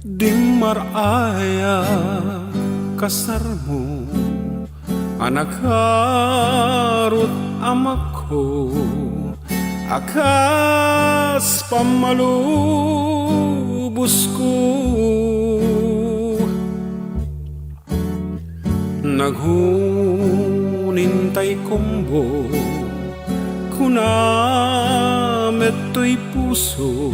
Di maraya kasarmo anak harut amak ko akas pamalubos ko naghunintay kombo kunamet to'y puso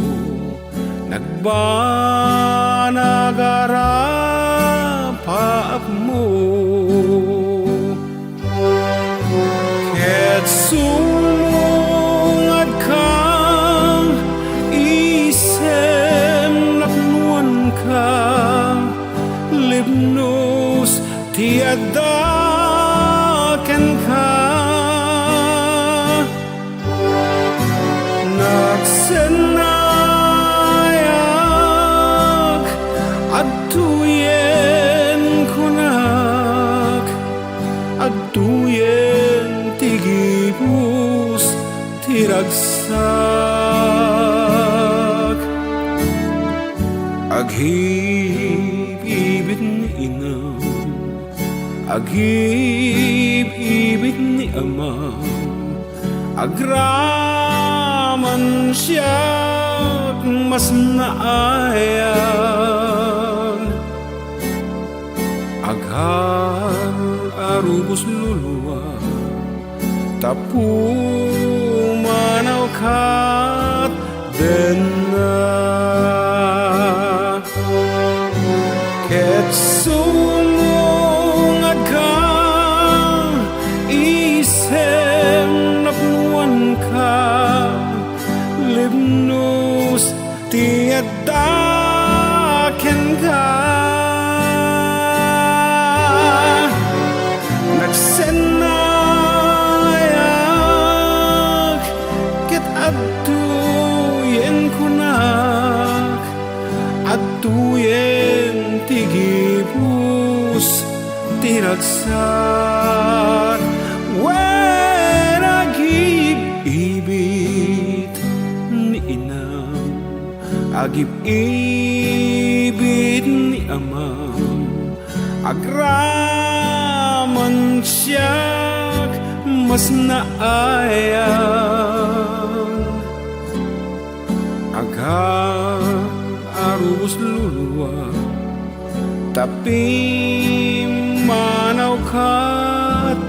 nagbanagarapaap mo ket sumungad kang isem napnuan ka libnos tiadaken ka nagsenayak adtuyen kunak adtuyen tigibus tiragsak aghib-ibit ni inam aghib-ibit ni amam agraman siya't mas naayang aghar arubos luluwa tapumanaw kat denna ket sumungad ka isem napnuan ka libnos tiadaken ka nagsenayak ket adtuyen kunak adtuyen tigibus tiragsak wen agib-ibit ni inam agib-ibit ni amam agraman siyak mas naayang aghar arubos luluwa tapi manaw kat